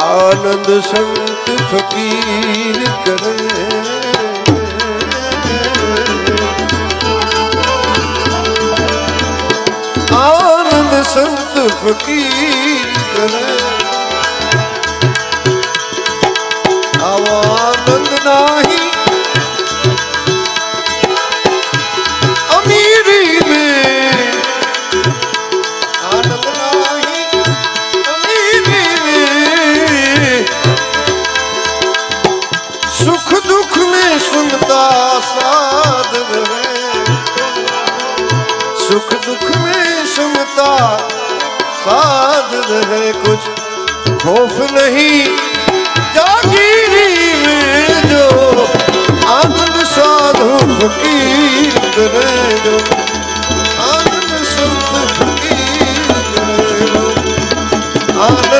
आनंद संत फकीर करे, आनंद संत फकीर करे। आवा आनंद नाही अमीरी में, आनंद नाही अमीरी में, सुख दुख में सुनता साध रहे, सुख दुख में सुनता साध रहे। कुछ खौफ नहीं जागीरी में, जो आनंद साधु फकीर करे जो।